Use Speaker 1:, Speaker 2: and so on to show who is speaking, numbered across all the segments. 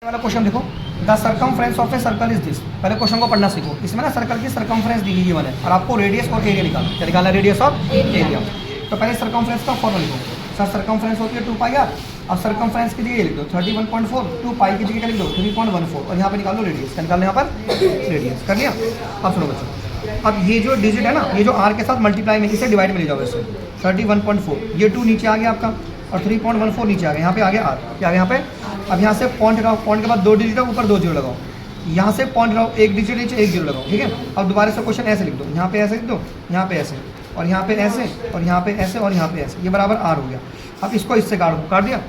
Speaker 1: वाला क्वेश्चन देखो, the circumference of a circle is this. पहले क्वेश्चन को पढ़ना सीखो। इसमें ना सर्कल की सर्कमफ्रेंस दी गई है और आपको रेडियस और एरिया निकालना। क्या निकालना? रेडियस और एरिया। तो पहले सर्कमफ्रेंस का फॉर्मूला लिखो। सर सर्कमफ्रेंस होती है 2 पाई आर। अब सर्कमफ्रेंस की जगह लिख दो 31.4, 2 पाई की जगह क्या लिख दो 3.14 और यहाँ पे निकाल दो रेडियस। क्या निकालना? यहाँ पर रेडियस। कर लिया? अब सुनो बच्चों, अब ये जो डिजिट है ना, ये जो आर के साथ मल्टीप्लाई में इसे डिवाइड में ले जाओ। वैसे 31.4 ये 2 नीचे आ गया आपका और 3.14 नीचे आ गया। यहाँ पे आ गया आर। क्या आ गया यहाँ पे? अब यहाँ से पॉइंट लगाओ, पॉइंट के बाद 2 डिजिट ऊपर 2 जीरो लगाओ। यहाँ से पॉइंट लगाओ, 1 डिजिट नीचे 1 जीरो लगाओ। ठीक है, अब दोबारा से क्वेश्चन ऐसे लिख दो। यहाँ पे ऐसे लिख दो, यहाँ पे ऐसे और यहाँ पे ऐसे और यहाँ पे ऐसे और यहाँ पे ऐसे। ये बराबर आर हो गया। अब इसको इससे काट दो, काट दिया।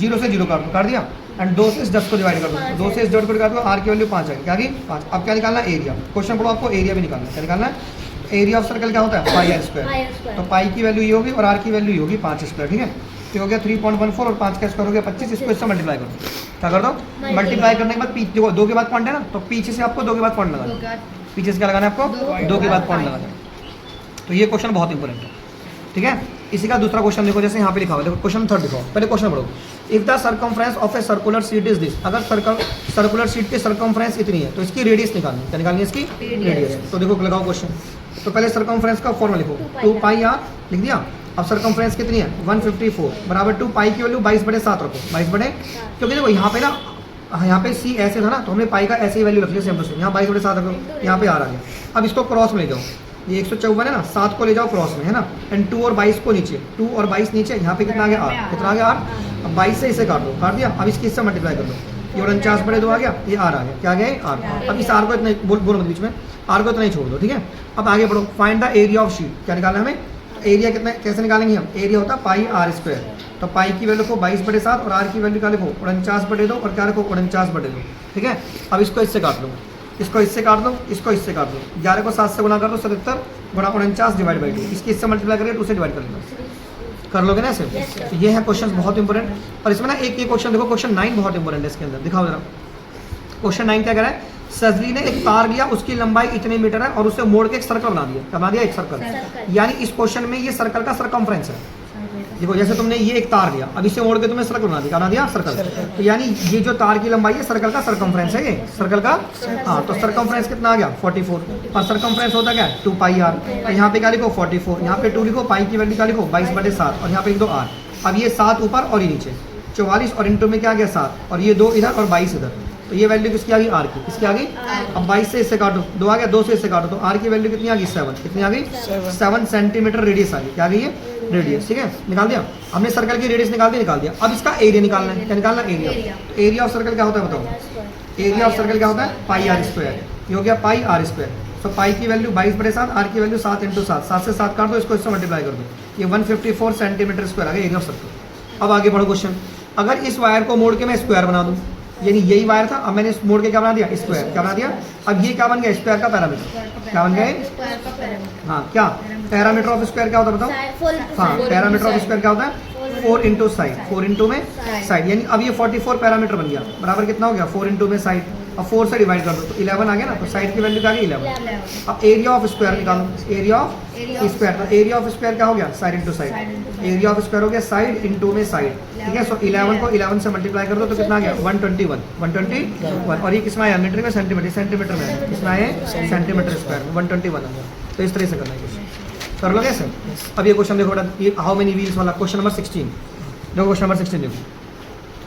Speaker 1: 0 से 0 काट दो, काट दिया। एंड 2 से इस 10 को डिवाइड कर दो, 2 से इस 10 को डिवाइड कर दो। आर की वैल्यू 5 आएगी। क्या आ गई? 5। अब क्या निकालना? एरिया। क्वेश्चन पढ़ो, आपको एरिया भी निकालना है। क्या निकालना है? एरिया ऑफ सर्कल क्या होता है? Pi r square. तो पाई की वैल्यू ये होगी और आर की वैल्यू ये होगी 5 स्क्वायर। ठीक है, तो हो गया 3.14 और 5 का स्क्वायर हो गया 25। इसको इससे मल्टीप्लाई कर दो। क्या कर दो? मल्टीप्लाई करने के बाद देखो 2 के बाद पॉइंट है ना, तो पीछे से आपको 2 के बाद पॉइंट लगाना है। पीछे से क्या लगाना है आपको? 2 के बाद पॉइंट लगाना है। तो ये क्वेश्चन बहुत इंपॉर्टेंट है। ठीक है, इसी का दूसरा क्वेश्चन देखो, जैसे यहाँ पे लिखा हुआ है। देखो क्वेश्चन 3 दिखाओ। पहले क्वेश्चन पढ़ो। If the circumference of a circular sheet is this. अगर सर्कुलर शीट की सर्कमफ्रेंस इतनी है तो इसकी रेडियस निकालनी। क्या निकालनी है? इसकी रेडियस। तो देखो लगाओ क्वेश्चन। तो पहले सर्कमफ्रेंस का फॉर्मूला लिखो। 2 पाई आर लिख दिया। अब सर्कमफ्रेंस कितनी है? 154 बराबर 2 पाई की वैल्यू 22/7 रखो। 22 क्योंकि देखो यहाँ पे ना, यहाँ पे सी ऐसे था ना, तो हमने पाई का ऐसे ही वैल्यू रख लिया सेम टू सेम। यहाँ 22/7 रखो, यहाँ पे आर आ गया। अब इसको क्रॉस में ले जाओ। ये 154 है ना, 7 को ले जाओ क्रॉस में, है ना। एंड 2 और 22 को नीचे, 2 और 22 नीचे। यहाँ पे कितना आ गया? आर। कितना आ गया? आर। अब 22 से इसे काट दो, काट दिया। अब इसकी इससे मल्टीप्लाई कर दो। ये 49/2 आ गया, ये आर आ गया। क्या आ गया? आर। अब इस आर को इतना बोलो बीच में, आर को इतना ही छोड़ दो। ठीक है, अब आगे बढ़ो। Find the area of sheet. क्या निकालना है हमें? एरिया कितना, कैसे निकालेंगे हम? एरिया होता है पाई आर स्क्वायर। तो पाई की वैल्यू को 22/7 और आर की वैल्यू क्या लिखो? 49/2 और क्या लिखो? 49/2। ठीक है, अब इसको इससे काट लो, इसको इससे काट दो, इसको इससे काट दो। 11 को 7 से गुणा कर दो, 77 गुणा 49 डिवाइड बाई 2। इसकी इससे मल्टीप्लाई करिए, 2 से डिवाइड कर लेना। कर लोगे ना ऐसे? तो ये है क्वेश्चन बहुत इंपॉर्टेंट। और इसमें ना एक ये क्वेश्चन देखो, क्वेश्चन 9 बहुत इंपॉर्टेंट है। इसके अंदर दिखाओ जरा। क्वेश्चन 9 क्या कह रहा है? सजली ने एक तार लिया, उसकी लंबाई इतने मीटर है और उसे मोड़ के एक सर्कल बना दिया। बना दिया एक सर्कल। यानी इस क्वेश्चन में ये सर्कल का सर्कमफ्रेंस है। देखो जैसे तुमने ये एक तार लिया, अब इसे मोड़ के तुमने सर्कल बना दिया। बना दिया सर्कल। तो यानी ये जो तार की लंबाई है सर्कल का सर्कमफ्रेंस है। ये सर्कल का, हाँ, तो सर्कमफ्रेंस कितना आ गया? 44। और सर्कमफ्रेंस होता क्या है? 2 पाई आर। तो यहाँ पे क्या लिखो? 44। यहाँ पे 2 लिखो, पाई की वैल्यू क्या लिखो? 22/7 और यहाँ पे लिख दो आर। अब ये 7 ऊपर और ये नीचे 44 और इंटू में क्या आ गया? 7 और ये 2 इधर और 22 इधर। तो ये वैल्यू किसकी आ गई? आर की। किसकी आ गई? अब 22 से इससे काटो, 2 आ गया, 2 से इससे काटो, तो आर की वैल्यू कितनी आ गई? 7। कितनी आ गई? 7 सेंटीमीटर रेडियस आ गई। क्या आ गई? ये रेडियस। ठीक है, निकाल दिया हमने। सर्कल की रेडियस निकाल दिया। अब इसका एरिया निकालना है। क्या निकालना? एरिया। तो एरिया ऑफ सर्कल क्या होता है बताओ? एरिया ऑफ सर्कल क्या होता है? Pi r square. ये हो गया पाई आर स्क्वायर। तो पाई की वैल्यू 22/7, आर की वैल्यू 7 × 7, 7 से 7 काट दो, इसको इससे मल्टीप्लाई कर दो। ये 154 सेंटीमीटर स्क्वायर आ गया एरिया ऑफ सर्कल। अब आगे बढ़ो क्वेश्चन। अगर इस वायर को मोड़ के मैं स्क्वायर बना दूं, यानी यही वायर था, अब मैंने इस मोड़ के क्या बना दिया? स्क्वायर। क्या बना दिया? अब ये क्या बन गया? स्क्वायर का पैरामीटर। क्या बन गया? हाँ, क्या पैरामीटर ऑफ स्क्वायर क्या होता है बताओ? हाँ, पैरामीटर ऑफ स्क्वायर क्या होता है? 4 इंटू साइड, 4 इंटू में साइड। यानी अब ये 44 पैरामीटर बन गया। बराबर कितना हो गया? 4 इंटू में साइड। अब 4 से डिवाइड कर दो तो 11 आ गया ना। तो साइड की वैल्यू क्या आ गई? 11। अब एरिया ऑफ स्क्वायर निकालो। एरिया ऑफ स्क्वायर, तो एरिया ऑफ स्क्वायर क्या हो गया? Side into side. Area of square हो गया साइड इंटू में साइड। ठीक है, सो 11 को 11 से मल्टीप्लाई कर दो तो कितना आ गया? 121। और ये किसमें आया? मीटर में? सेंटीमीटर। सेंटीमीटर में किसमें आए? सेंटीमीटर स्क्वायर में 121 आ गया। तो इस तरह से करना है क्वेश्चन। कर लोगे ऐसे? अब ये क्वेश्चन देखो बेटा, ये हाउ मेनी व्हील्स वाला क्वेश्चन नंबर 16। देखो क्वेश्चन नंबर 16 देखो।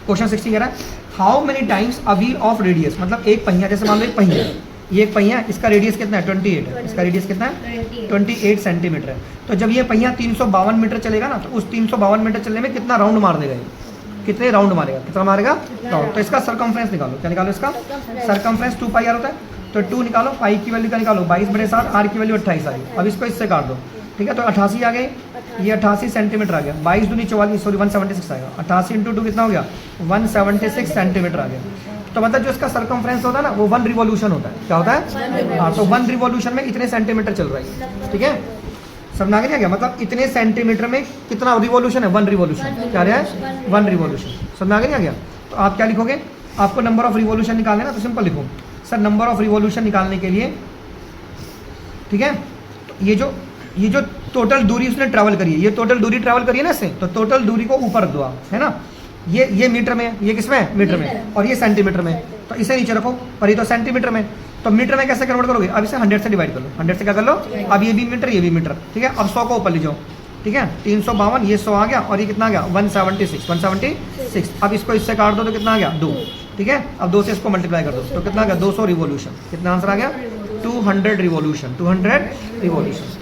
Speaker 1: क्वेश्चन 16 कह रहा है how many times a wheel of radius. मतलब एक पहिया, जैसे मान लो एक पहिया, ये एक पहिया, इसका रेडियस कितना है? 28 है। इसका रेडियस कितना है? 28 सेंटीमीटर है। तो जब ये पहिया 352 मीटर चलेगा ना, तो उस 352 मीटर चलने में कितना राउंड मार देगा? कितने राउंड मारेगा? कितना मारेगा? राउंड। तो इसका सर्कमफ्रेंस निकालो। क्या निकालो इसका? सर्कमफ्रेंस 2 पाई आर होता है। तो 2 निकालो, पाई की वैल्यू क्या निकालो? 22/7, आर की वैल्यू 28 आ गई। अब इसको इससे काट दो। ठीक है, तो 88 आ गए। ये 88 सेंटीमीटर आ गया। 22 दूनी 44, सॉरी 176 आएगा। 88 इंटू 2 कितना हो गया? 176 सेंटीमीटर आ गया। तो मतलब जो इसका सर्कमफ्रेंस होता है ना, वो 1 रिवॉल्यूशन होता है। क्या होता है? हाँ, तो 1 रिवॉल्यूशन में इतने सेंटीमीटर चल रहा है। ठीक है, समझ आ गया? मतलब इतने सेंटीमीटर में कितना रिवॉल्यूशन है? 1 रिवॉल्यूशन। क्या रहा है? 1 रिवॉल्यूशन। समझ आ गया? तो आप क्या लिखोगे? आपको नंबर ऑफ रिवॉल्यूशन निकालना है ना, तो सिंपल लिखो सर नंबर ऑफ रिवॉल्यूशन निकालने के लिए। ठीक है, तो ये जो टोटल दूरी उसने ट्रैवल करी है, ये टोटल दूरी ट्रैवल करी है ना इससे, तो टोटल दूरी को ऊपर रख दो आप, है ना। ये मीटर में है, ये किस में है, मीटर में, और ये सेंटीमीटर में है। तो इसे नीचे रखो, और ये तो सेंटीमीटर में, तो मीटर में कैसे कन्वर्ट करोगे, अब इसे 100 से डिवाइड कर लो, 100 से क्या कर लो, अब ये भी मीटर ये भी मीटर, ठीक है। अब 100 को ऊपर ले जाओ, ठीक है, 352, ये 100 आ गया, और ये कितना आ गया 176। अब इसको इससे काट दो तो कितना आ गया 2, ठीक है। अब 2 से इसको मल्टीप्लाई कर दो तो कितना आ गया 200 रिवोल्यूशन। कितना आंसर आ गया 200 रिवोल्यूशन, 200 रिवोल्यूशन,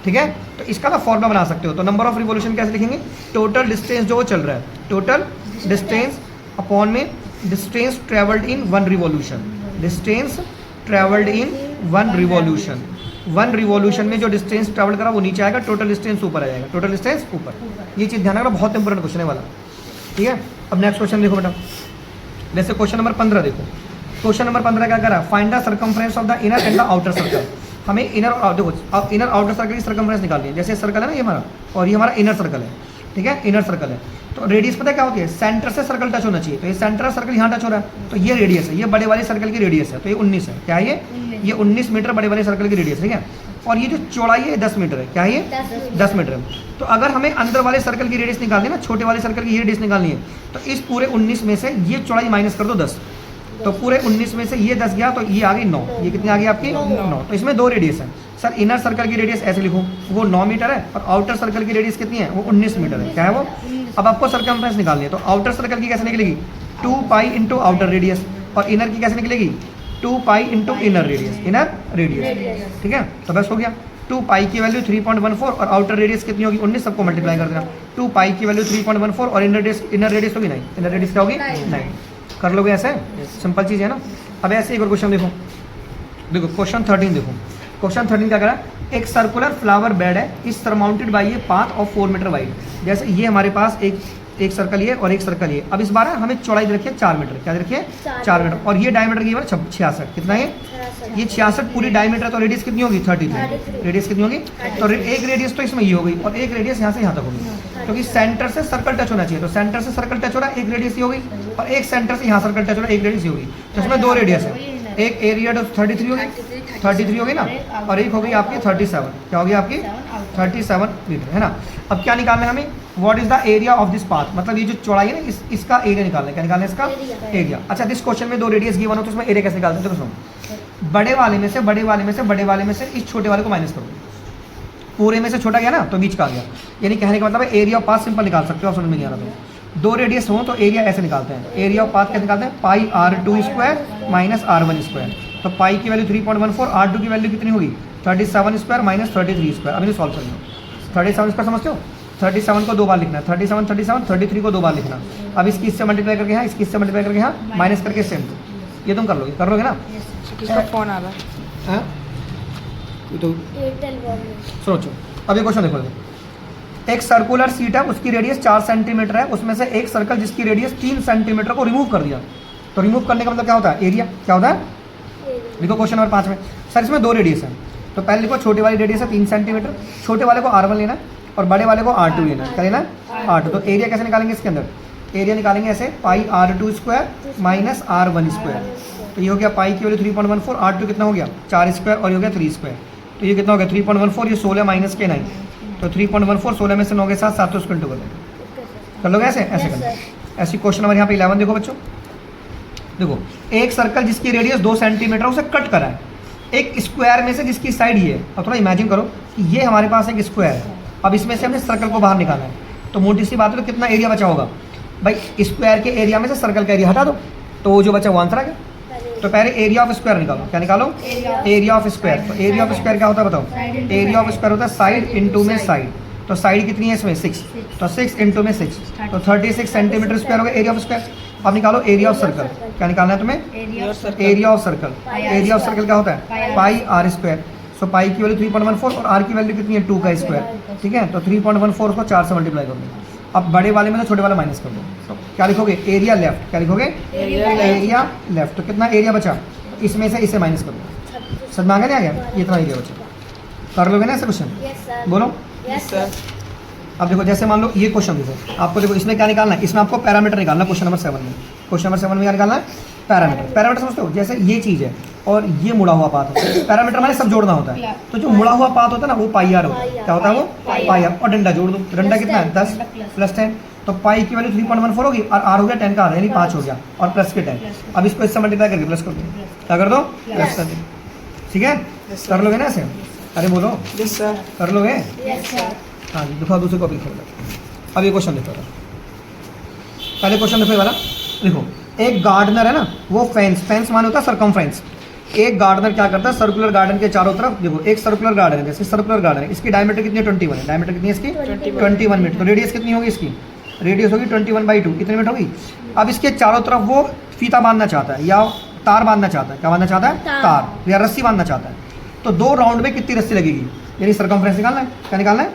Speaker 1: ठीक है। तो इसका ना फॉर्मूला बना सकते हो। तो नंबर ऑफ रिवोल्यूशन कैसे लिखेंगे, टोटल डिस्टेंस जो चल रहा है, टोटल डिस्टेंस अपॉन में distance travelled in 1 revolution, distance travelled in 1 revolution. 1 revolution में जो डिस्टेंस ट्रेवल करा वो नीचे आएगा, टोटल डिस्टेंस ऊपर आ जाएगा, टोटल डिस्टेंस ऊपर। ये चीज़ ध्यान रखना, बहुत इंपॉर्टेंट क्वेश्चन है वाला, ठीक है। अब नेक्स्ट क्वेश्चन देखो बेटा, जैसे क्वेश्चन नंबर 15 देखो। क्वेश्चन नंबर 15 क्या करा, find the circumference of the inner and the outer circle. हमें इनर और देखो, अब इनर आउटर सर्कल की सर्कमफ्रेंस निकालनी है। जैसे सर्कल है ना ये हमारा, और ये हमारा इनर सर्कल है, ठीक है, इनर सर्कल है। तो रेडियस पता है क्या होती है, सेंटर से सर्कल टच होना चाहिए। तो ये सेंटर सर्कल यहाँ टच हो रहा है, तो ये रेडियस है, ये बड़े वाले सर्कल की रेडियस है, तो ये 19 है। क्या है ये 19 मीटर बड़े वाले सर्कल की रेडियस, ठीक है। और ये जो चौड़ाई है 10 मीटर है। क्या है ये 10 मीटर है। तो अगर हमें अंदर वाले सर्कल की रेडियस निकालनी है ना, छोटे वाले सर्कल की ये रेडियस निकालनी है, तो इस पूरे 19 में से ये चौड़ाई माइनस कर दो 10, तो पूरे 19 में से ये 10 गया, तो ये आ गई 9। ये कितनी आ गई आपकी 9। तो इसमें 2 रेडियस है। सर इनर सर्कल की रेडियस ऐसे लिखूँ, वो 9 मीटर है, और आउटर सर्कल की रेडियस कितनी है, वो 19 मीटर है। क्या है वो, अब आपको सर्कमफ्रेंस निकालनी है। तो आउटर सर्कल की कैसे निकलेगी, 2 पाई इंटू आउटर रेडियस, और इनर की कैसे निकलेगी 2 pi into inner radius, inner radius, ठीक है। तो बस हो गया, 2 पाई की वैल्यू 3.14 और आउटर रेडियस कितनी होगी 19, सबको मल्टीप्लाई कर देना। 2 पाई की वैल्यू 3.14 और इनर रेडियस होगी 9, इनर रेडियस क्या होगी 9। कर लोगे ऐसे, सिंपल चीज़ है ना। अब ऐसे एक और क्वेश्चन देखो, क्वेश्चन 13 देखो। क्वेश्चन 13 क्या करा, एक सर्कुलर फ्लावर बेड है, इस सरमाउंटेड बाई ये पाथ ऑफ 4 मीटर वाइड। जैसे ये हमारे पास एक सर्कल ये और एक सर्कल ये। अब इस बार हमें चौड़ाई रखिए 4 मीटर, क्या रखिए 4 मीटर, और ये डायमीटर की 66। कितना है ये 66 पूरी डायमीटर, तो रेडियस कितनी होगी 33। रेडियस कितनी होगी, तो एक रेडियस तो इसमें ये हो गई, और एक रेडियस यहाँ से यहाँ तक होगी, क्योंकि सेंटर से सर्कल टच होना चाहिए। तो सेंटर से सर्कल टच हो रहा है, एक रेडियस ये होगी, और एक सेंटर से यहाँ सर्कल टच हो रहा है, एक रेडियस ये होगी। तो इसमें 2 रेडियस है, एक एरिया तो 33 होगी ना, और एक हो गई आपकी 37। क्या होगी आपकी 37 मीटर, है ना। अब क्या निकालना है हमें, what is the area of this path, मतलब ये जो चौड़ाई है ना इसका एरिया निकालना है। क्या निकालना है इसका एरिया। अच्छा, दिस क्वेश्चन में 2 रेडियस गिवन हो, तो इसमें एरिया कैसे निकालते हैं, तो सुनो, बड़े वाले में से इस छोटे वाले को माइनस करो। पूरे में से छोटा गया ना, तो बीच का आ गया। यानी कहने का मतलब है एरिया ऑफ पाथ सिंपल निकाल सकते हो, समझ में नहीं आ रहा तो 2 रेडियस हो तो एरिया ऐसे निकालते हैं। एरिया ऑफ पाथ कैसे निकालते हैं, पाई r2 square minus r1 square. तो पाई की वैल्यू 3.14, r2 की वैल्यू कितनी होगी 37 स्क्वायर माइनस 33 स्क्वायर। अब इन्हें सॉल्व कर लो। 37 स्क्वायर समझते हो, 37 को 2 बार लिखना, 37 33 को 2 बार लिखना। अब इसकी इससे मल्टीप्लाई करके यहाँ, इसकी इससे मल्टीप्लाई करके यहाँ, माइनस करके सेम। ये तुम कर लोगे ना।
Speaker 2: किसका फोन आ रहा है,
Speaker 1: तो सोचो। अब ये क्वेश्चन देखो, एक सर्कुलर सीट है, उसकी रेडियस 4 सेंटीमीटर है, उसमें से एक सर्कल जिसकी रेडियस 3 सेंटीमीटर को रिमूव कर दिया। तो रिमूव करने का मतलब क्या होता है, एरिया। क्या होता है, देखो क्वेश्चन नंबर 5 में। सर इसमें 2 रेडियस है, तो पहले लिखो छोटे वाली रेडियस है 3 सेंटीमीटर, छोटे वाले को r1 लेना है और बड़े वाले को r2 लेना है। क्या लेना है r2। तो एरिया कैसे निकालेंगे इसके अंदर, एरिया निकालेंगे ऐसे, पाई r2 square minus r1 square. तो ये हो गया पाई की वैल्यू 3.14, r2 कितना हो गया 4 स्क्वायर, और ये हो गया 3 स्क्वायर। तो ये कितना हो गया 3.14, ये 16 माइनस के 9, तो 3.14 16 में से 9 के साथ 7 तो उसको इंटू कर लोगे ऐसे करना। ऐसी क्वेश्चन नंबर यहाँ पे 11 देखो बच्चों। देखो, एक सर्कल जिसकी रेडियस 2 सेंटीमीटर उसे कट करा है एक स्क्वायर में से जिसकी साइड ये है। अब थोड़ा इमेजिन करो कि ये हमारे पास एक स्क्वायर है, अब इसमें से हमने सर्कल को बाहर निकालना है, तो मोटी सी बात है, तो कितना एरिया बचा होगा भाई, स्क्वायर के एरिया में से सर्कल का एरिया हटा दो, तो वो जो बचा वो आंसर आ गया। तो पहले एरिया ऑफ स्क्वायर निकालो। क्या निकालो, एरिया ऑफ स्क्वायर। तो एरिया ऑफ स्क्वायर क्या होता है बताओ, एरिया ऑफ स्क्वायर होता है साइड इंटू में साइड। तो साइड कितनी है इसमें 6, तो 6 इंटू में 6, तो 36 सेंटीमीटर स्क्वायर होगा एरिया ऑफ स्क्वायर। अब निकालो एरिया ऑफ सर्कल। क्या निकालना है तुम्हें, area of circle. Area of circle क्या होता है पाई r स्क्वायर। सो पाई की वैल्यू 3.14 और r की वैल्यू कितनी है 2 का स्क्वायर, ठीक है। तो 3.14 को 4 से मल्टीप्लाई कर दो। अब बड़े वाले में तो छोटे वाला माइनस कर दो, तो क्या लिखोगे एरिया लेफ्ट। क्या लिखोगे एरिया लेफ्ट। तो कितना एरिया बचा, इसमें से इसे माइनस कर दो। समझ में आ गया, ये इतना एरिया बचा। कर लोगे ना ऐसे क्वेश्चन, बोलो
Speaker 2: सर।
Speaker 1: अब देखो, जैसे मान लो ये क्वेश्चन देखो, आपको देखो इसमें क्या निकालना है, इसमें आपको पैरामीटर निकालना है। क्वेश्चन नंबर 7 में, क्वेश्चन नंबर 7 में क्या निकालना है, पैरामीटर। पैरामीटर समझते हो, जैसे ये चीज़ है और ये मुड़ा हुआ पाथ है, पैरामीटर हमारे सब जोड़ना होता है। तो जो मुड़ा हुआ पाथ होता है ना वो पाई आर होता है। क्या होता है वो पाई आर, और डंडा जोड़ दो। डंडा कितना है 10 + 10, तो पाई की वैल्यू 3.14 होगी और आर हो गया 10 का आधा यानी 5 हो गया और प्लस के 10। अब इसको इससे मल्टीप्लाई करके प्लस कर दो, क्या कर दो प्लस कर दो, ठीक है कर लोगे ना ऐसे? अरे बोलो
Speaker 2: Yes, sir.
Speaker 1: कर लोगे?
Speaker 3: Yes, sir.
Speaker 1: हाँ जी दिखाओ दूसरे कॉपी खोल लो। अब ये क्वेश्चन देखो, पहले क्वेश्चन देखो ये वाला। देखो एक गार्डनर है ना, वो फेंस माने होता है सरकमफ्रेंस। एक गार्डनर क्या करता है, सर्कुलर गार्डन के चारों तरफ, देखो एक सर्कुलर गार्डन है, जैसे सर्कुलर गार्डन है, इसकी डायमीटर कितनी है 21 है, डायमीटर कितनी है इसकी 21 मीटर। तो रेडियस कितनी होगी इसकी, रेडियस होगी 21/2, कितने मीटर होगी। अब इसके चारों तरफ वो फीता बांधना चाहता है या तार बांधना चाहता है, क्या बांधना चाहता है, तार या रस्सी बांधना चाहता है। तो 2 राउंड में कितनी रस्सी लगेगी, यानी सर्कमफ्रेंस निकालना है, क्या निकालना है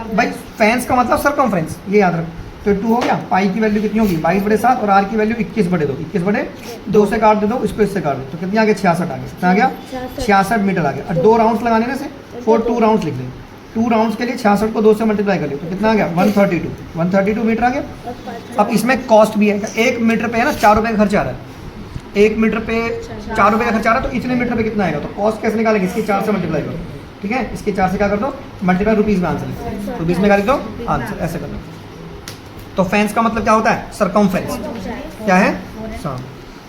Speaker 1: भाई, फेंस का मतलब सर्कमफ्रेंस, ये याद रखो। तो 2 हो गया, पाई की वैल्यू कितनी होगी 22/7 और आर की वैल्यू 21/2, 21/2 से काट दे दो, इसको इससे काट दो, तो कितनी आ गया 66 आ गया, कितना आ गया 66 मीटर आ गया। और 2 राउंड्स लगाने में से 2 राउंड्स लिख लें, 2 राउंड्स के लिए 66 को 2 से मल्टीप्लाई कर लियो, तो कितना आ गया 132 मीटर आ गया। अब इसमें कॉस्ट भी है, 1 मीटर पे है ना 4 रुपये का खर्चा आ रहा है, 1 मीटर पे 4 रुपये का खर्चा आ रहा है, तो इतने मीटर पे कितना आएगा, तो कॉस्ट कैसे निकालेंगे, इसके 4 से मल्टीप्लाई करो, ठीक है इसके 4 से क्या कर दो मल्टीप्लाई, रुपीज़ में आंसर लिखो, रुपीज़ में क्या लिख दो आंसर, ऐसे कर दो। तो फेंस का मतलब क्या होता है, सरकमफ्रेंस, क्या है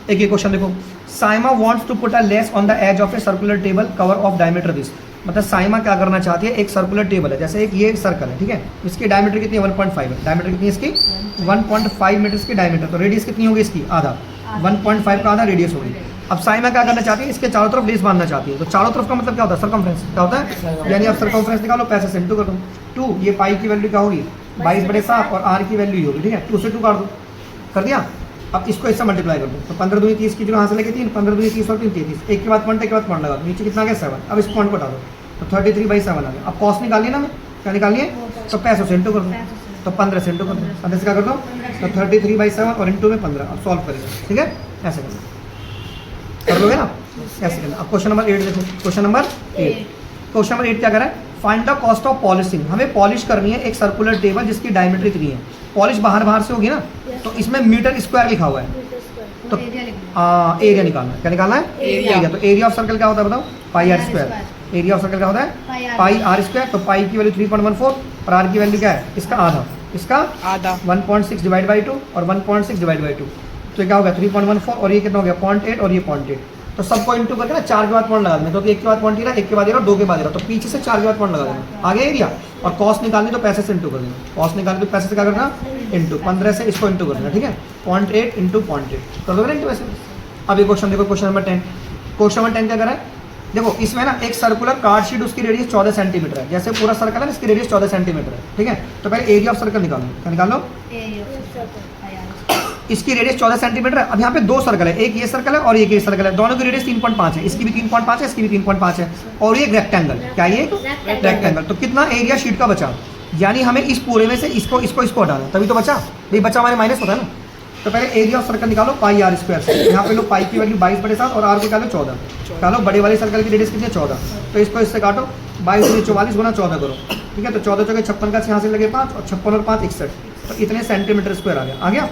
Speaker 1: एक ये क्वेश्चन देखो, Saima wants to put a lace on the edge of a circular table cover of diameter this. मतलब साइमा क्या करना चाहती है, एक सर्कुलर टेबल है, जैसे एक ये सर्कल है, ठीक है, इसकी डायमीटर कितनी है 1.5 है, डायमीटर कितनी है इसकी 1.5 मीटर की डायमीटर, तो रेडियस कितनी होगी इसकी आधा, 1.5 का आधा रेडियस होगी। अब साइमा क्या करना चाहती है, इसके चारों तरफ लेस बांधना चाहती है, तो चारों तरफ का मतलब क्या होता है, सर्कमफ्रेंस क्या होता है, यानी आप सर्कमफ्रेंस निकालो, पैसे से इंटू कर दो, 2 ये पाई की वैल्यू क्या होगी 22/7 और आर की वैल्यू होगी, ठीक है 2 से 2 काट दो, कर दिया। अब इसको इससे मल्टीप्लाई कर दो, तो 15 दूनी 30 की जो यहाँ से लेके 3, 15 दूनी 30 और 3 33, एक के बाद पॉइंट, एक के बाद पॉइंट लगा दो, नीचे कितना आ गया 7। अब इस पॉइंट को हटा दो, तो 33/7 आ गया। अब कॉस्ट निकालिए ना, मैं क्या निकालिए, तो पैसों से इंटू कर दो, तो 15 से इंटू कर दो, 15 से क्या कर दो, तो 33/7 और इंटू में 15, अब सॉल्व करेंगे, ठीक है ऐसे कर दो, कर लोगे ना ऐसे करना। अब क्वेश्चन नंबर 8 देखो, क्वेश्चन नंबर 8 क्या कर रहा है, find the cost of polishing. हमें पॉलिश करनी है एक सर्कुलर टेबल जिसकी डायमीटर कितनी है, पॉलिश बाहर से होगी ना, तो इसमें मीटर स्क्वायर लिखा हुआ है, तो एरिया निकालना है, क्या निकालना है एरिया। तो एरिया ऑफ सर्कल क्या होता है बताओ, pi r square, area of circle क्या होता है पाई आर स्क्वायर। तो पाई की वैल्यू 3.14 और आर की वैल्यू क्या है, इसका आधा, इसका
Speaker 2: आधा
Speaker 1: 1.6 डिवाइड बाई 2 और 1.6 डिवाइड बाई 2, तो क्या हो गया 3.14 और ये कितना हो गया 0.8 और ये 0.8, तो सबको इंटू करके ना 4 के बाद पॉइंट लगा देना, क्योंकि 1 के बाद पॉइंट ही रहा, 1 के बाद 2 के बाद, तो पीछे से 4 के बाद पॉइंट लगा देना, आगे एरिया। और कॉस्ट निकालनी तो पैसे से इंटू कर देना, कॉस्ट निकालनी तो पैसे से क्या करना इंटू, 15 से इसको इंटू कर देना, ठीक है 0.8 इंटू 0.8 कर दोगे ना इंटू ऐसे। अब ये क्वेश्चन देखो, क्वेश्चन नंबर 10, क्वेश्चन नंबर 10 क्या करा है, देखो इसमें ना एक सर्कुलर कार्ड शीट, उसकी रेडियस 14 सेंटीमीटर है, जैसे पूरा सर्कल है इसकी रेडियस 14 सेंटीमीटर है, ठीक है। तो पहले एरिया ऑफ सर्कल निकालो, क्या निकालो, इसकी रेडियस 14 सेंटीमीटर है। अब यहाँ पे 2 सर्कल है, एक ये सर्कल है और एक ये सर्कल है, दोनों की रेडियस 3.5 है, इसकी भी 3.5 है, इसकी भी 3.5 है, और ये रेक्टेंगल, क्या ये रेक्टेंगल। तो कितना एरिया शीट का बचा, यानी हमें इस पूरे में से इसको हटाना, तभी तो बचा, भाई बचा हमारे माइनस होता है ना। तो पहले एरिया ऑफ सर्कल निकालो पाई आर स्क्वायर से, यहाँ पे लो पाई की वैल्यू 22/7 और आर को क्या लो 14, क्या लो बड़े वाले सर्कल की रेडियस कितनी है 14, तो इसको इससे काटो, 22 44 गुना 14 करो, ठीक है। तो 14 चौके 56 का यहाँ से लगे 5 और 56 और 5 61, तो इतने सेंटीमीटर स्क्वायर आ गया।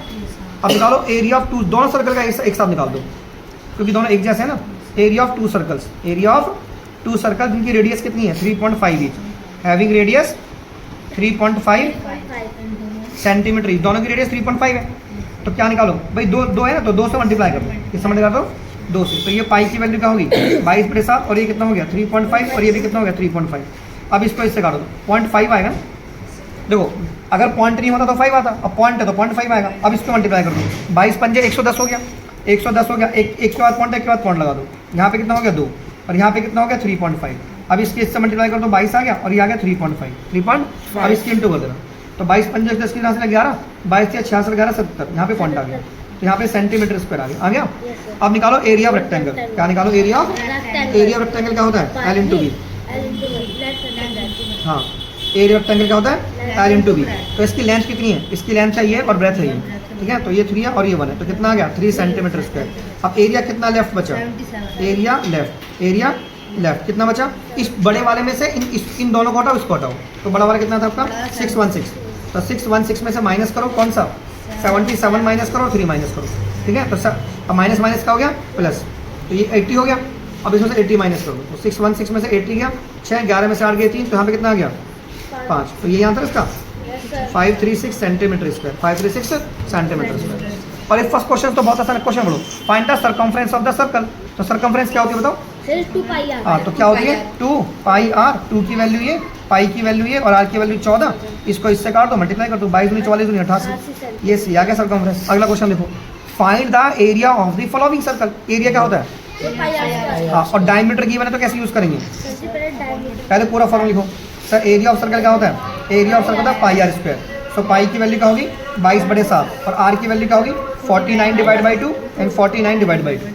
Speaker 1: अब निकालो एरिया ऑफ 2, दोनों सर्कल का एक साथ निकाल दो, क्योंकि दोनों एक जैसे है ना। Area of 2 circles, area of 2 circle जिनकी रेडियस कितनी है 3.5 each, having radius 3.5 centimetre each, दोनों की रेडियस 3.5 है। तो क्या निकालो भाई, दो है ना, तो 2 से मल्टीप्लाई कर दो, किससे मल्टीप्लाई कर दो 2 से। तो ये पाई की वैल्यू क्या होगी 22/7 और ये कितना हो गया 3.5 और ये भी कितना हो गया 3.5। अब इसको इससे काटो, 0.5 आएगा ना, देखो अगर पॉइंट नहीं होता तो 5 आता, अब पॉइंट है तो 0.5 आएगा। अब इसको मल्टीप्लाई कर दो, 22 पंजे 110 हो गया, 110 हो गया, एक के बाद पॉइंट, एक के बाद पॉइंट लगा दो, यहाँ पे कितना हो गया 2 और यहाँ पे कितना हो गया 3.5। अब इसके इससे मल्टीप्लाई कर दो, 22 आ गया और ये आ गया 3.5। अब इसकी इंटू कर देना, तो 22 पंजे 10 की यहाँ से 11, 22 या 66 11 70, यहाँ पे पॉइंट आ गया, तो यहाँ पे सेंटीमीटर स्क्वायर आ गया। अब निकालो एरिया ऑफ रेक्टेंगल, क्या निकालो एरिया ऑफ रेक्टेंगल क्या होता है L इंटू बी, हाँ एरिया रेक्टेंगल क्या होता है L इंटू बी। तो इसकी लेंथ कितनी है, इसकी लेंथ है ये और ब्रेथ है ये, ठीक है। तो ये 3 है और ये 1 है, तो कितना आ गया 3 सेंटीमीटर स्क्वायर। अब एरिया कितना लेफ्ट बचा, एरिया लेफ्ट कितना बचा, इस बड़े वाले में से इन दोनों को हटाओ, इसको हटाओ, तो बड़ा वाला कितना था आपका 616, तो 616 में से माइनस करो कौन सा 77 माइनस करो 3 माइनस करो, ठीक है। तो अब माइनस का हो गया प्लस, तो ये 80 हो गया। अब इसमें से 80 माइनस कर दो, तो 616 में से 80 गया, 6 11 में से 8 गए 3, तो यहाँ पे कितना आ गया 5, तो यही आंसर इसका 536 सेंटीमीटर स्क्वायर, 536 सेंटीमीटर स्क्वायर। और ये फर्स्ट क्वेश्चन तो बहुत आसान क्वेश्चन बोलो, find the circumference of the circle. तो सर्कमफ्रेंस क्या होती है बताओ?
Speaker 3: Sir 2 pi r.
Speaker 1: हाँ, तो क्या होती है? 2 पाई आर। 2 की वैल्यू ये, पाई की वैल्यू ये और आर की वैल्यू 14। इसको इससे काट दो, मल्टीप्लाई कर दो, 22 दूनी 44 दूनी 88। ये सी आ गया सर्कमफ्रेंस। अगला क्वेश्चन देखो, find the area of the following circle. Area क्या होता है?
Speaker 3: 2 पाई आर।
Speaker 1: हाँ, और डायमीटर की बने तो कैसे यूज करेंगे?
Speaker 3: सबसे पहले डायमीटर।
Speaker 1: पहले पूरा फॉर्मूला लिखो। सर एरिया ऑफ सर्कल क्या होता है? एरिया ऑफ सर्कल होता है पाई आर स्क्वायर। सो पाई की वैल्यू क्या होगी? 22/7 और आर की वैल्यू क्या होगी? 49 divide by 2 and 49 divide by 2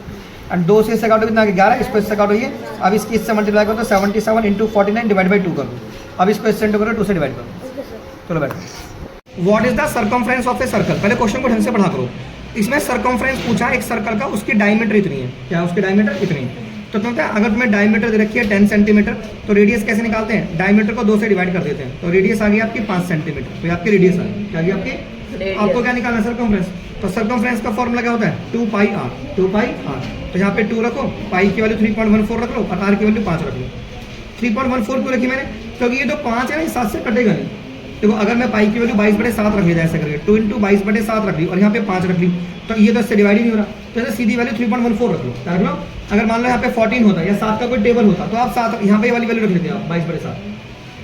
Speaker 1: and 2 से इससे काटो कितना? 11। इसको इससे काटो ये। अब इसकी इससे मल्टीप्लाई करो तो 77 इंटू 49 डिवाइड बाई 2 करो। अब इसको इससे इंटू करो, 2 से डिवाइड करो।
Speaker 3: Okay sir.
Speaker 1: चलो बैठो। What is the circumference of a circle? पहले क्वेश्चन को ढंग से पढ़ा करो। इसमें सर्कमफ्रेंस पूछा एक सर्कल का, उसकी डायमीटर इतनी है। क्या उसकी डायमीटर इतनी है? तो तुम अगर तुम्हें डायमीटर दे रखी है 10 सेंटीमीटर, तो रेडियस कैसे निकालते हैं? डायमीटर को 2 से डिवाइड कर देते हैं, तो रेडियस आ गई आपकी 5 सेंटीमीटर। तो ये आपकी रेडियस आ गई। क्या आ गई आपकी? आपको क्या निकालना है? सर्कमफ्रेंस। तो सर्कमफ्रेंस का फॉर्मूला क्या होता है? 2 पाई आर। 2 pi r. तो यहाँ पे 2 रखो, पाई की वैल्यू 3.14 रख लो और आर की वैल्यू 5 रख लो। 3.14 क्यों रखी मैंने? क्योंकि ये जो 5 है ना, 7 से कटेगा नहीं। देखो अगर मैं पाई की वैल्यू 22/7 रख लिया ऐसे करके, 2 इंटू 22/7 रख ली और यहाँ पे 5 रख ली, तो ये तो इससे डिवाइड ही नहीं हो रहा। तो ऐसे सीधी वैल्यू 3.14 रख लो। क्या रख लो? अगर मान लो यहाँ पे 14 होता या 7 का कोई टेबल होता तो आप 7 यहाँ पे ये वाली वैल्यू रख लेते आप 22/7।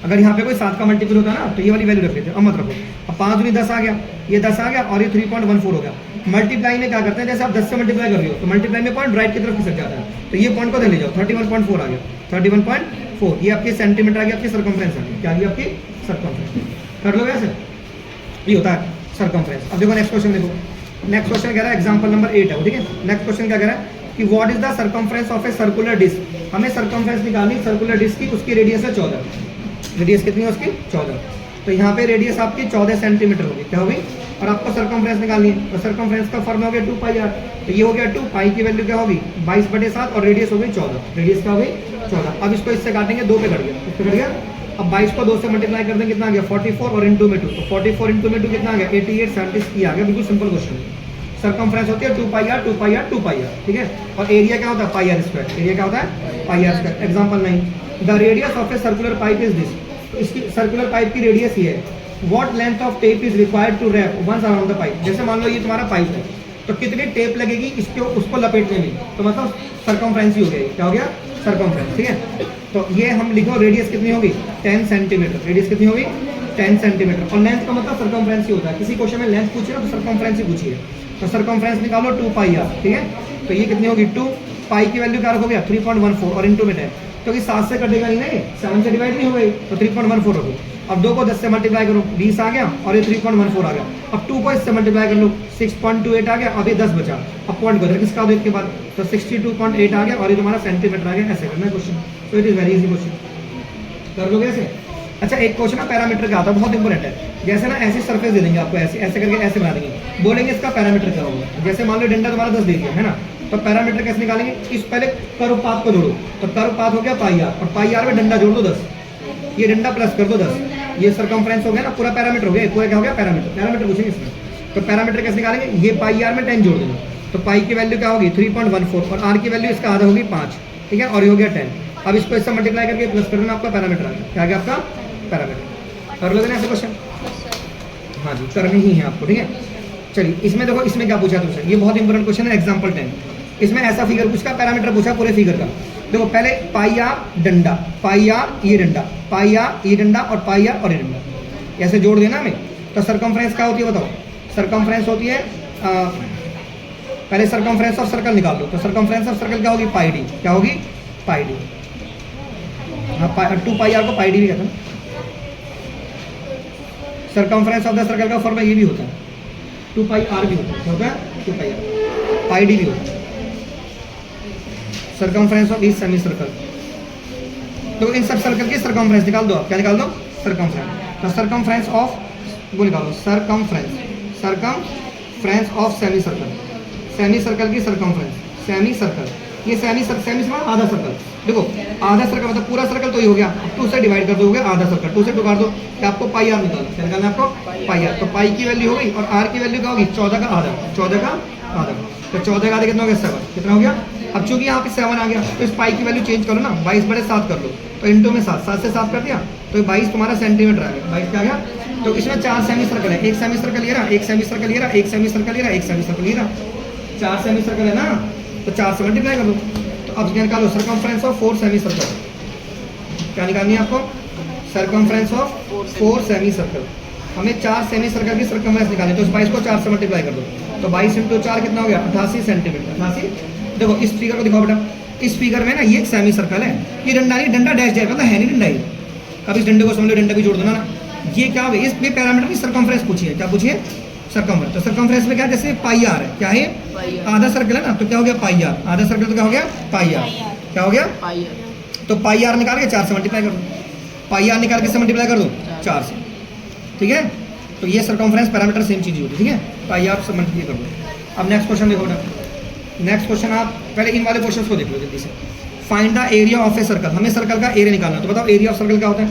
Speaker 1: अगर यहाँ पे कोई 7 का मल्टीपल होता ना तो ये वाली वैल्यू रख लेते। अब मत रखो। अब 5 दूनी 10 आ गया, ये 10 आ गया और ये 3.14 हो गया। मल्टीप्लाई में क्या करते हैं? जैसे आप 10 से मल्टीप्लाई कर रही हो तो मल्टीप्लाई में पॉइंट राइट की तरफ खिसक जाता है। तो ये पॉइंट को दे ले जाओ, 31.4 आ गया। 31.4 ये आपकी सेंटीमीटर आ गया, आपकी सर्कमफ्रेंस आ गई। क्या आ गई आपकी? सर्कमफ्रेंस। कर लो ऐसे, ये होता है सर्कमफ्रेंस। अब देखो नेक्स्ट क्वेश्चन देखो। नेक्स्ट क्वेश्चन कह रहा है एग्जांपल नंबर 8 है, ठीक है। नेक्स्ट क्वेश्चन क्या कह रहा है कि what is the circumference of a circular disc. हमें सर्कमफ्रेंस निकालनी सर्कुलर डिस्क की, उसकी रेडियस है 14। रेडियस कितनी है उसकी? 14। तो यहाँ पे रेडियस आपकी 14 सेंटीमीटर होगी। क्या होगी? और आपको सर्कमफ्रेंस निकालनी है, तो सर्कमफ्रेंस का फॉर्मूला हो गया 2 पाई आर। तो ये हो गया 2 पाई की वैल्यू क्या होगी? 22/7 और रेडियस हो गई 14। रेडियस क्या हो गई? 14। अब इसको इससे काटेंगे, 2 पे कट गया, इस पे कट गया। अब 22 को 2 से मल्टीप्लाई कर देंगे, कितना आ गया? 44 और इंटू में 2, तो 44 इंटू में 2 कितना आ गया? 88 76 आ गया। बिल्कुल सिंपल क्वेश्चन है। सर्कमफ्रेंस होती है 2 pi r 2 pi r 2 pi r, ठीक है। और एरिया क्या होता है? Pi r square. एरिया क्या होता है? Pi r square. Example 9, the radius of a circular pipe is this. इसकी सर्कुलर पाइप की रेडियस ये है। What length of tape is required to wrap once around the pipe. जैसे मान लो ये तुम्हारा पाइप है, तो कितनी टेप लगेगी इसके उसको लपेटने में? तो मतलब सर्कमफ्रेंस ही हो गया। क्या हो गया? सर्कमफ्रेंस, ठीक है। तो ये हम लिखो, रेडियस कितनी होगी? 10 सेंटीमीटर। रेडियस कितनी होगी? 10 सेंटीमीटर। और लेंथ का मतलब सर्कमफ्रेंस ही होता है। किसी क्वेश्चन में लेंथ पूछिए तो सर्कमफ्रेंस ही पूछिए। तो सर्कमफ्रेंस निकालो 2 पाई आर, ठीक है। तो ये कितनी होगी? 2 पाई की वैल्यू क्या रखोगे? 3.14 और इंटू में 10, क्योंकि 7 से कटेगा नहीं ना, 7 से डिवाइड नहीं हो गई, तो 3.14 रखो। अब 2 को 10 से मल्टीप्लाई करो, 20 आ गया और ये 3.14 आ गया। अब 2 को इससे मल्टीप्लाई कर लो, 6.28 आ गया। अब ये 10 बचा। अब पॉइंट को किसका दो इसके बाद, तो 62.8 आ गया और ये तुम्हारा सेंटीमीटर आ गया। ऐसे करना है क्वेश्चन। तो it is very easy question. कर लोगे ऐसे? अच्छा, एक क्वेश्चन ना पैरामीटर का आता है, बहुत इंपॉर्टेंट है। जैसे ना ऐसी सरफेस दे देंगे आपको, ऐसे ऐसे करके ऐसे बना देंगे, बोलेंगे इसका पैरामीटर क्या होगा। जैसे मान लो डंडा तुम्हारा 10 दे दिया है ना, तो पैरामीटर कैसे निकालेंगे? इस पहले कर्व पाथ को जोड़ो, तो कर्व पाथ हो गया पाई आर, और पाई आर में डंडा जोड़ दो 10, ये डंडा प्लस कर दो 10, ये सर्कमफ्रेंस हो गया ना, पूरा पैरामीटर हो गया। पूरा क्या हो गया? पैरामीटर। पैरामीटर पूछेंगे इसमें, तो पैरामीटर कैसे निकालेंगे? ये पाई आर में 10 जोड़ देंगे, तो पाई की वैल्यू क्या होगी? 3.14 और आर की वैल्यू इसका आधा होगी 5, ठीक है। और ये हो गया 10। अब इसको इससे मल्टीप्लाई करके प्लस कर देना, आपका पैरामीटर आ गया। क्या आ गया आपका? पैरामीटर। कर लोगे ना ऐसे क्वेश्चन? हाँ जी, करनी ही है आपको, ठीक है। चलिए इसमें देखो, इसमें क्या पूछा तुमसे, ये बहुत इंपॉर्टेंट क्वेश्चन है। एग्जांपल 10 इसमें ऐसा फिगर पूछा, पैरामीटर पूछा पूरे फिगर का। देखो पहले पाई आर डंडा, पाई आर ये डंडा, पाई आर ये डंडा और पाई आर और ये डंडा, ऐसे जोड़ देना हमें। तो सर्कमफ्रेंस क्या होती है बताओ? सर्कमफ्रेंस होती है पहले सर्कमफ्रेंस ऑफ सर्कल निकाल लो, तो सर्कमफ्रेंस ऑफ सर्कल क्या होगी? पाई डी। क्या होगी? पाई डी। हाँ, 2 पाई आर को पाई डी भी कहते हैं। सर्कमफ्रेंस ऑफ द सर्कल का फॉर्मूला ये भी होता है, 2 पाई आर भी होता है। क्या होता है? 2 पाई आर। पाई डी भी होता है। Circumference of each semi circle. तो इन सब सर्कल की सर्कमफ्रेंस निकाल दो आप। क्या निकाल दो? सर्कमफ्रेंस। तो सर्कमफ्रेंस ऑफ वो निकालो, circumference, circumference of semi circle, semi circle की सर्कमफ्रेंस, सेमी सर्कल, ये सेमी से आधा सर्कल। देखो आधा सर्कल मतलब पूरा सर्कल तो ये हो गया, 2 से डिवाइड कर दो, हो गया आधा सर्कल, 2 से 2 काट दो, क्या आपको पाई आर निकालना। क्या निकालना आपको? पाई आर। तो पाई की वैल्यू हो गई और आर की वैल्यू क्या होगी? 14 का आधा, 14 का आधा। तो 14 का आधा कितना हो गया? 7। कितना हो गया? अब चूंकि यहाँ पे 7 आ गया, तो इस पाई की वैल्यू चेंज करो ना, 22/7 कर लो, तो इंटू में 7, 7 से 7 कर दिया, तो 22 तुम्हारा सेंटीमीटर आ गया। 22 क्या आ गया? तो इसमें 4 सेमी सर्कल है, एक सेमी सर्कल ये रहा, एक सेमी सर्कल ये रहा, एक सेमी सर्कल ये रहा, एक सेमी सर्कल ये रहा, 4 सेमी सर्कल है ना, तो 4 से मल्टीप्लाई कर दो। तो अब क्या निकालो, सर्कमफ्रेंस ऑफ 4 सेमी सर्कल। क्या निकालनी है आपको, सर्कमफ्रेंस ऑफ 4 सेमी सर्कल। हमें 4 सेमी सर्कल की सर्कमफ्रेंस निकालनी है, तो इस 22 को 4 से मल्टीप्लाई कर दो, तो 22 × 4 कितना हो गया, 88 सेंटीमीटर। 88। देखो इस फिगर को दिखाओ बेटा, इस फिगर में ना ये एक सेमी सर्कल है, ये डंडा नहीं, डंडा डैश जाएगा, मतलब है नहीं डंडा ये। अब इस डंडे को समझ लो, डंडा भी जोड़ देना ना। ये क्या है, इस पैरामीटर की सर्कमफ्रेंस पूछिए, क्या पूछिए, सर्कमफ्रेंस। तो सर्कमफ्रेंस में क्या, जैसे पाई आर है, क्या है, आधा सर्कल है ना, तो क्या हो गया पाई आर, आधा सर्कल तो क्या हो गया पाई आर, क्या हो गया, तो पाई आर निकाल के 4 से मल्टीप्लाई कर दो, पाई आर निकाल के से मल्टीप्लाई कर दो 4 से, ठीक है। तो ये सर्कमफ्रेंस पैरामीटर सेम चीज़ होती है, ठीक है, पाई आर से मल्टीप्लाई कर दो। अब नेक्स्ट क्वेश्चन देखो ना, नेक्स्ट क्वेश्चन आप पहले इन वाले क्वेश्चन को देख लो जल्दी से। Find the area of a circle, हमें सर्कल का एरिया निकालना है, तो बताओ एरिया ऑफ सर्कल क्या होता है,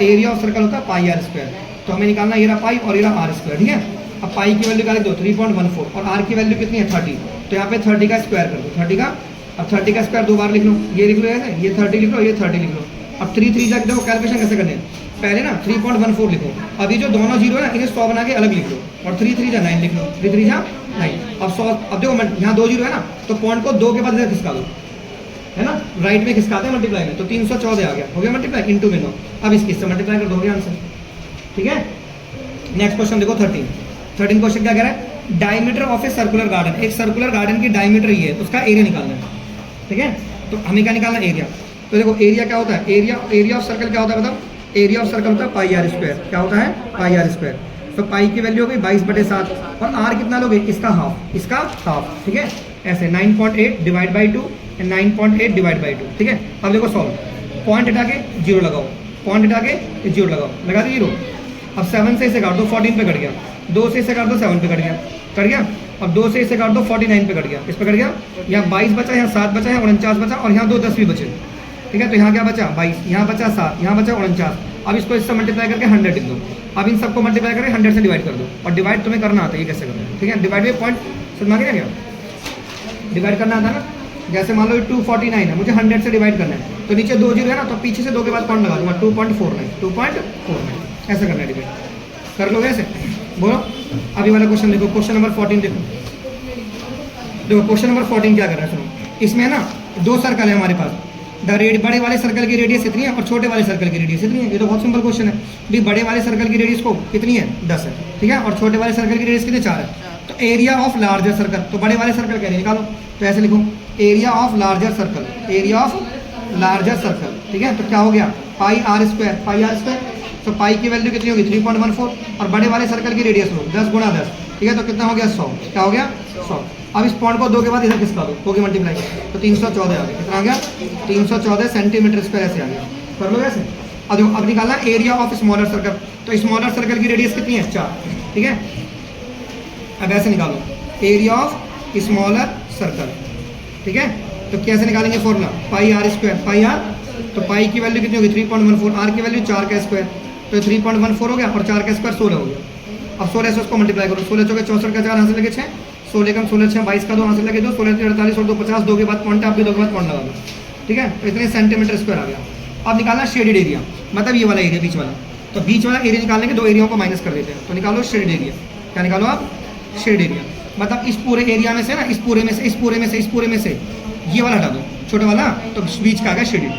Speaker 1: एरिया ऑफ सर्कल होता है पाई आर स्क्वायर। तो हमें निकालना ये रहा पाई और ये रहा आर स्क्वायर, ठीक है। अब पाई की वैल्यू क्या लिख दो, 3.14, और आर की वैल्यू कितनी है 30, तो यहाँ पे 30 का स्क्वायर कर दो, 30 का। अब 30 का स्क्वायर 2 बार लिख लो, ये लिख लो ऐसे, ये 30 लिख लो, ये 30 लिख लो। अब 3 3 जाके देखो कैलकुलेशन कैसे करने हैं, पहले ना 3.14 लिखो, अभी जो दोनों जीरो है ना इन्हें 100 बना के अलग लिख लो, और 3 3 जा 9 लिख लो, 3 3 जा 9। अब 100, अब देखो यहाँ 2 जीरो है ना, तो पॉइंट को 2 के बाद इधर खिसका दो, है ना, राइट में खिसकाते हैं मल्टीप्लाई में, तो 314 आ गया, हो गया मल्टीप्लाई, इंटू में 9। अब इससे मल्टीप्लाई कर दो, हो गया आंसर, ठीक है। नेक्स्ट क्वेश्चन देखो 13 क्वेश्चन क्या कह रहा है, diameter of a circular garden, एक सर्कुलर गार्डन की डायमीटर ये है, तो उसका एरिया निकालना है, ठीक है। तो हमें क्या निकालना है, एरिया। तो देखो एरिया क्या होता है, एरिया ऑफ सर्कल क्या होता है बताओ, एरिया ऑफ सर्कल होता है पाई आर स्क्वायर, क्या होता है पाई आर स्क्वायर। तो पाई की वैल्यू हो गई 22/7, और आर कितना लोगे, इसका हाफ, ठीक है। ऐसे 9.8 divide by 2 and 9.8 divide by 2, ठीक है। अब देखो सॉल्व, पॉइंट हटा के जीरो लगाओ, पॉइंट हटा के जीरो लगाओ, लगा दो जीरो। अब 7 से इसे काट दो, 14 पे कट गया, 2 से इसे काट दो 7 पे कट गया। अब 2 से इसे काट दो 49 पे कट गया, इस पे कट गया। यहाँ 22 बचा, यहाँ 7 बचा, यहाँ 49 बचा, और यहाँ 2 10 भी बचे, ठीक है। तो यहाँ क्या बचा 22, यहाँ बचा 7, यहाँ बचा 49। अब इसको इससे मल्टीप्लाई करके 100 लिख दो। अब इन सबको मल्टीप्लाई करके 100 से डिवाइड कर दो, और डिवाइड तुम्हें करना आता है, ये कैसे करना है, ठीक है। डिवाइड में पॉइंट सुना गया क्या, डिवाइड करना आता है ना। जैसे मान लो 249 है, मुझे 100 से डिवाइड करना है, तो नीचे 2 जीरो है ना, तो पीछे से 2 के बाद पॉइंट लगा दूंगा, 2.49 ऐसे करना है, डिवाइड कर लो ऐसे, बोलो। अभी वाला क्वेश्चन देखो, क्वेश्चन नंबर 14 देखो क्वेश्चन नंबर 14 क्या कर रहा है, सुनो। इसमें ना 2 सर्कल है हमारे पास, बड़े वाले सर्कल की रेडियस इतनी है और छोटे वाले सर्कल की रेडियस इतनी है। ये तो बहुत सिंपल क्वेश्चन है, भी बड़े वाले सर्कल की रेडियस को कितनी है 10 है, ठीक है, और छोटे वाले सर्कल की रेडियस कितनी 4 है। तो एरिया ऑफ लार्जर सर्कल, तो बड़े वाले सर्कल क्या निकालो, तो ऐसे लिखो area of larger circle, area of larger circle, ठीक है। तो क्या हो गया पाई आर स्क्वायर, तो पाई की वैल्यू कितनी होगी 3.14, और बड़े वाले सर्कल की रेडियस लो 10 × 10, ठीक है। तो कितना हो गया 100, क्या हो गया 100। अब इस पॉइंट को 2 के बाद इधर खिसका दो, हो गया मल्टीप्लाई, तो 314 आ गया, कितना आ गया 314 सेंटीमीटर स्क्वायर, ऐसे आ गया, कर लो ऐसे। अब देखो अब निकालना एरिया ऑफ स्मॉलर सर्कल, तो स्मॉलर सर्कल की रेडियस कितनी है 4, ठीक है। अब ऐसे निकालो एरिया ऑफ स्मॉलर सर्कल, ठीक है। तो कैसे निकालेंगे formula, pi r square, pi r, तो पाई की वैल्यू कितनी होगी 3.14, आर की वैल्यू 4 का स्क्वायर, तो 3.14 हो गया, और 4 का स्क्वायर 16 हो गया। अब 16 से उसको मल्टीप्लाई करो, 16 चौके 64 का 4 हासिल लगे 6, 16 कम 16 6 22 का 2 हासिल लगे 2, 16 3 48 और 2 50, 2 के बाद पॉइंट, आप भी 2 के बाद पॉइंट लगा दो, ठीक है। तो इतने सेंटीमीटर स्क्वायर आ गया। अब निकालना शेडेड एरिया, मतलब ये वाला एरिया बीच वाला, तो बीच वाला एरिया निकालने के 2 एरियाओं को माइनस कर देते हैं, तो निकालो शेडेड एरिया। क्या निकालो आप, शेड एरिया, मतलब इस पूरे एरिया में से ना, इस पूरे में से ये वाला हटा दो छोटा वाला, तो बीच का आ गया शेडेड।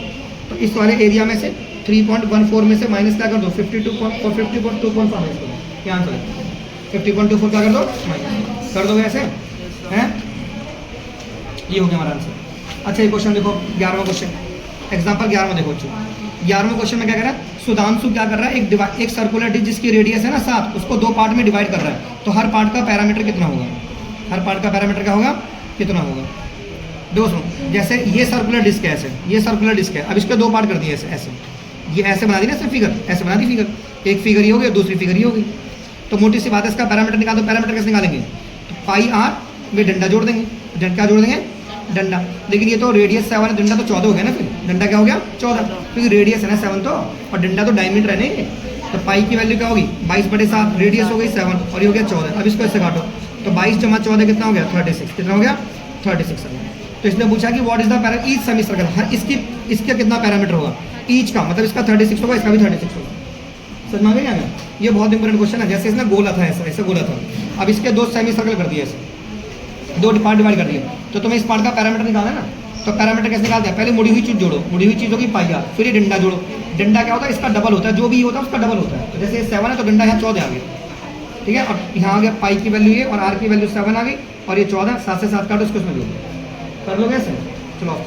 Speaker 1: तो इस वाले एरिया में से 3.14 में से माइनस क्या कर दो 50.2.5 क्या आंसर है 50.24 क्या कर दो माइनस कर दो, ऐसे हैं, ये हो गया हमारा आंसर। अच्छा ये क्वेश्चन देखो 11वां क्वेश्चन, एग्जाम्पल 11वां देखो बच्चों। 11वें क्वेश्चन में क्या कर रहा है, सुधांशु क्या कर रहा है, एक सर्कुलर डिस्क जिसकी रेडियस है ना 7, उसको 2 पार्ट में डिवाइड कर रहा है, तो हर पार्ट का पैरामीटर कितना होगा, हर पार्ट का पैरामीटर क्या होगा, कितना होगा। दोस्तों जैसे ये सर्कुलर डिस्क है, ऐसे ये सर्कुलर डिस्क है, अब इसके 2 पार्ट कर दिए ऐसे, ऐसे ये ऐसे बना दी ना, सिर्फ फिगर ऐसे बना दी, फिगर एक फिगर ही होगी और दूसरी फिगर ही होगी। तो मोटी सी बात है, इसका पैरामीटर निकाल दो। पैरामीटर कैसे निकालेंगे, तो पाई आर में डंडा जोड़ देंगे, क्या जोड़ देंगे डंडा, लेकिन ये तो रेडियस 7 है, डंडा तो 14 हो गया ना, फिर डंडा क्या हो गया 14, क्योंकि रेडियस है ना 7 तो, और डंडा तो डायमीटर है नहीं। तो पाई की वैल्यू क्या होगी 22/7, रेडियस हो गई 7 और ये हो गया 14। अब इसको ऐसे काटो, तो 22 + 14 कितना हो गया 36, कितना हो गया 36। तो इसने पूछा कि what is the each semi circle, हर इसका कितना पैरामीटर होगा, ईच का मतलब इसका 36 होगा, इसका भी 36 होगा। समझ में आ गया ना? ये बहुत इंपॉर्टेंट क्वेश्चन है। जैसे इसने गोला था, ऐसा ऐसे गोला था, अब इसके दो सेमी सर्कल कर दिए, ऐसे दो पार्ट डिवाइड कर दिए, तो तुम्हें इस पार्ट का पैरामीटर निकालना है ना। तो पैरामीटर कैसे निकालते हैं? पहले मुड़ी हुई चीज़ जोड़ो, मुड़ी हुई चीज़ होगी पाई आर, फिर ये डंडा जोड़ो। डंडा क्या होता है? इसका डबल होता है, जो भी होता है उसका डबल होता है। तो जैसे ये 7 है तो डंडा यहाँ 14 आ गया, ठीक है। और यहाँ आ गया पाई की वैल्यू ये, और आर की वैल्यू 7 आ गई, और ये 14, 7 से 7 काटो, इसको उसमें जोड़ो। कर लो कैसे? चलो